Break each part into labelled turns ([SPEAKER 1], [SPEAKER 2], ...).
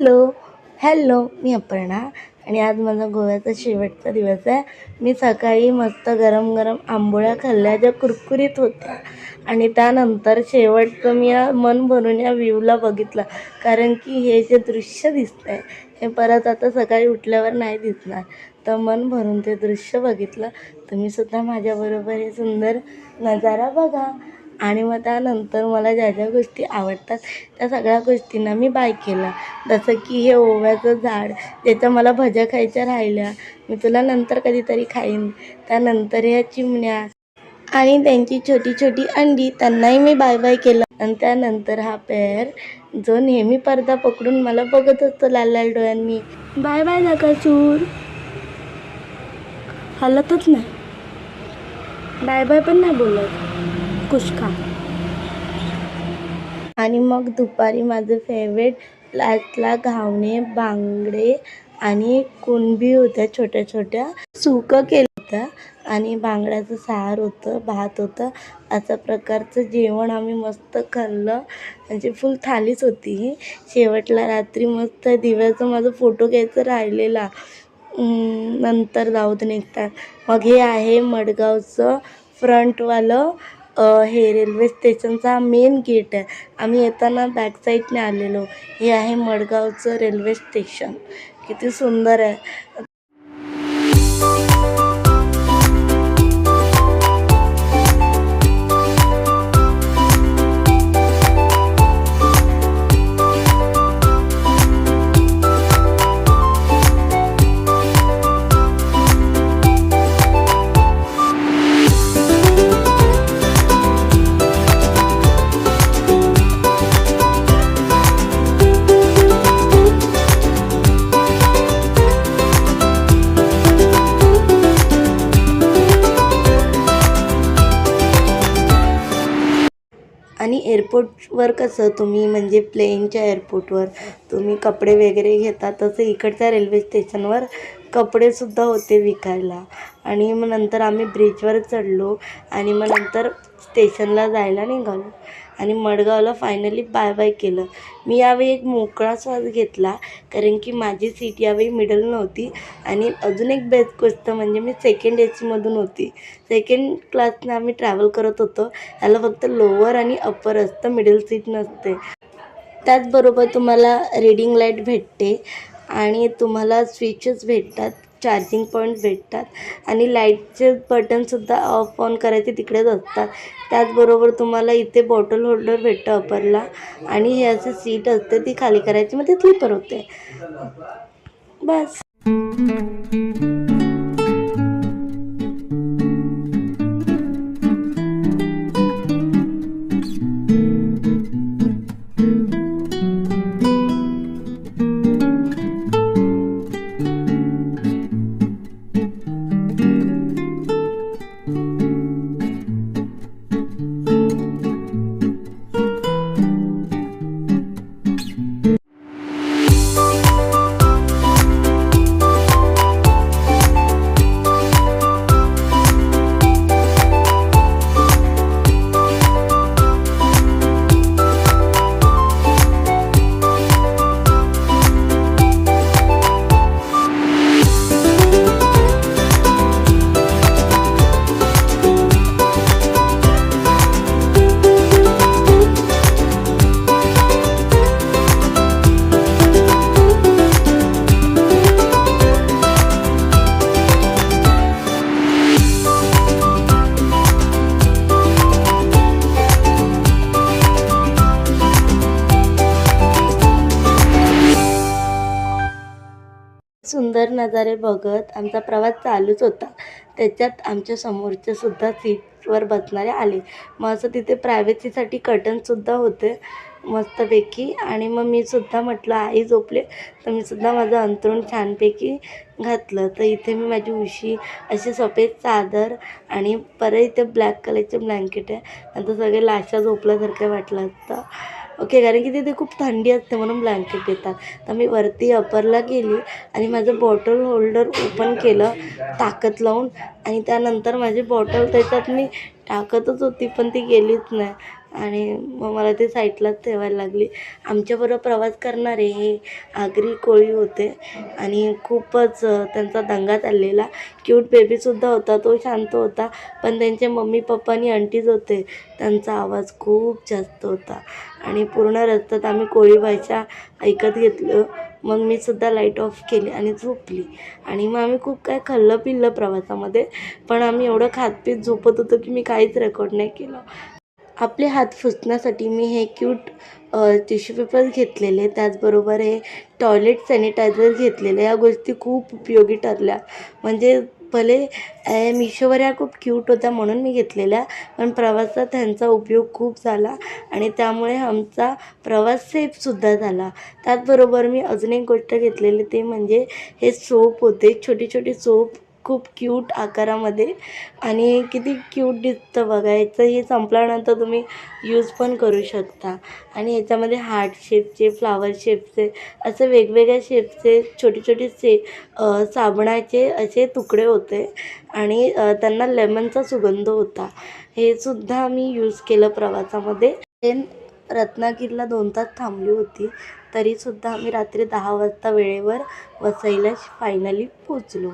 [SPEAKER 1] Hello hello, मी अपर्णा आणि आज माझा गोव्याचा शेवटचा दिवस आहे. मी सकाळी मस्त गरम गरम आंबोळ्या खाल्ल्या ज्या कुरकुरीत होत्या आणि त्यानंतर शेवटचं मी मन भरून या व्ह्यूला बघितलं, कारण की हे जे दृश्य दिसतं आहे हे परत आता सकाळी उठल्यावर नाही दिसणार. तर मन भरून ते दृश्य बघितलं. तुम्हीसुद्धा माझ्याबरोबर हे सुंदर नजारा बघा. आणि मग त्यानंतर मला ज्या ज्या गोष्टी आवडतात त्या सगळ्या गोष्टींना मी बाय केलं. जसं की हे ओव्याचं झाड, ज्याच्या मला भज्या खायच्या राहिल्या, मी तुला नंतर कधीतरी खाईन. त्यानंतर ह्या चिमण्या आणि त्यांची छोटी छोटी अंडी, त्यांनाही मी बाय बाय केलं. आणि त्यानंतर हा पेर, जो नेहमी पडदा पकडून मला बघत असतो लाल लाल डोळ्यांनी. बाय बाय नकासूर, हलतच नाही, बाय बाय पण नाही बोलत, कुशका. आणि मग दुपारी माझं फेवरेट लास्टला घावणे, बांगडे आणि कुणबी होत्या छोट्या छोट्या, सुकं केलं होतं आणि बांगड्याचं सार होतं, भात होतं. अशा प्रकारचं जेवण आम्ही मस्त खाल्लं. म्हणजे फुल थालीच होती ही. शेवटला रात्री मस्त दिव्याचा माझा फोटो घ्यायचा राहिलेला, नंतर जाऊ दे निघतात. मग हे आहे मडगावचं फ्रंटवालं हे रेल्वे स्टेशनचा मेन गेट आहे. आम्ही येताना बॅक साईडने आलेलो. हे आहे मडगावचं रेल्वे स्टेशन. किती सुंदर आहे. आणि एअरपोर्टवर कसं तुम्ही म्हणजे प्लेनच्या एअरपोर्टवर तुम्ही कपडे वगैरे घेता, तसं इकडच्या रेल्वे स्टेशनवर कपडेसुद्धा होते विकायला. आणि मग नंतर आम्ही ब्रिजवर चढलो आणि मग नंतर स्टेशनला जायला निघालो आणि मडगावला फायनली बाय बाय केलं. मी यावेळी एक मोकळा श्वास घेतला, कारण की माझी सीट यावेळी मिडल नव्हती. आणि अजून एक बेस्ट गोष्ट म्हणजे मी सेकंड एसीमधून होती. सेकंड क्लासने आम्ही ट्रॅव्हल करत होतो. याला फक्त लोअर आणि अप्पर असतं, मिडल सीट नसते. त्याचबरोबर तुम्हाला रीडिंग लाईट भेटते आणि तुम्हाला स्विचेस भेटतात, चार्जिंग पॉईंट भेटतात आणि लाईटचे बटनसुद्धा ऑफ ऑन करायचे तिकडेच असतात. त्याचबरोबर तुम्हाला इथे बॉटल होल्डर भेटतं अप्परला आणि हे असे सीट असते, ती खाली करायची, मग ते स्लीपर होते. बस. सुंदर नजारे बघत आमचा प्रवास चालूच होता. त्याच्यात आमच्या समोरचे सुद्धा सीटवर बसणारे आले. मग असं तिथे प्रायव्हसीसाठी कर्टनसुद्धा होते मस्तपैकी. आणि मग मी सुद्धा म्हटलं आई झोपले तर मी सुद्धा माझं अंथरूण छानपैकी घातलं. तर इथे मी माझी उशी अशी सफेद चादर आणि परत इथे ब्लॅक कलरचे ब्लँकेट आहे. नंतर सगळे लाशा झोपल्यासारखं वाटलं असतं. ओके, कारण की तिथे खूप थंडी असते म्हणून ब्लँकेट देतात. तर मी वरती अप्परला गेली आणि माझं बॉटल होल्डर ओपन केलं ताकद लावून आणि त्यानंतर माझी बॉटल त्याच्यात मी टाकतच होती पण ती गेलीच नाही. आणि मग मला ते साईडलाच ठेवायला लागली. आमच्याबरोबर प्रवास करणारे हे आगरी कोळी होते आणि खूपच त्यांचा दंगा चाललेला. क्यूट बेबीसुद्धा होता, तो शांत होता, पण त्यांचे मम्मी पप्पा आणि आंटीज होते, त्यांचा आवाज खूप जास्त होता. आणि पूर्ण रस्त्यात आम्ही कोळी भाषा ऐकत घेतलं. मग मी सुद्धा लाईट ऑफ केली आणि झोपली. आणि मग आम्ही खूप काय खाल्लं पिल्लं प्रवासामध्ये, पण आम्ही एवढं खात झोपत होतो की मी काहीच रेकॉर्ड नाही केलं. आपले हात पुसण्यासाठी मी हे क्यूट टिश्यू पेपर घेतलेले, त्याचबरोबर हे टॉयलेट सॅनिटायझर घेतलेले. या गोष्टी खूप उपयोगी ठरल्या. म्हणजे भले मिशोवर ह्या खूप क्यूट होत्या म्हणून मी घेतलेल्या, पण प्रवासात ह्यांचा उपयोग खूप झाला आणि त्यामुळे आमचा प्रवास सेफसुद्धा झाला. त्याचबरोबर मी अजून एक गोष्ट घेतलेली, ते म्हणजे हे सोप होते, छोटे छोटे सोप, खूप क्यूट आकारामध्ये आणि किती क्यूट दिसतं बघा. हे संपल्यानंतर तुम्ही यूज पण करू शकता. आणि ह्याच्यामध्ये हार्ट शेपचे, फ्लावर शेपचे, असे वेगवेगळ्या शेपचे छोटे छोटे साबणाचे असे तुकडे होते आणि त्यांना लेमनचा सुगंध होता. हे सुद्धा मी यूज केलं प्रवासामध्ये. ट्रेन रत्नागिरीला 2 तास थांबली होती, तरीसुद्धा आम्ही रात्री 10 वाजता वेळेवर वसईला फायनली पोचलो.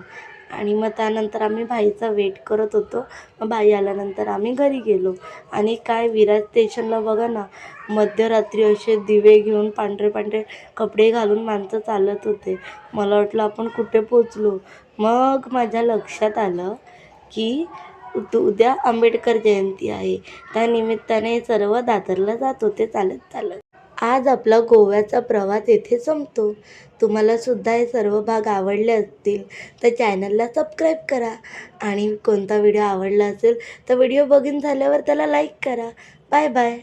[SPEAKER 1] आणि मग त्यानंतर आम्ही भाईचा वेट करत होतो. मग भाई आल्यानंतर आम्ही घरी गेलो. आणि काय विरार स्टेशनला बघा ना, मध्यरात्री असे दिवे घेऊन पांढरे पांढरे कपडे घालून माणसं चालत होते. मला वाटलं आपण कुठे पोचलो. मग माझ्या लक्षात आलं की उद्या आंबेडकर जयंती आहे. त्यानिमित्ताने सर्व दादरला जात होते चालत चालत. आज आपला गोव्याचा प्रवास येथे संपतो. तुम्हाला सुद्धा हे सर्व भाग आवडले असतील तर चॅनलला सबस्क्राईब करा आणि कोणता व्हिडिओ आवडला असेल तर व्हिडिओ बघून झाल्यावर त्याला लाईक करा. Bye bye.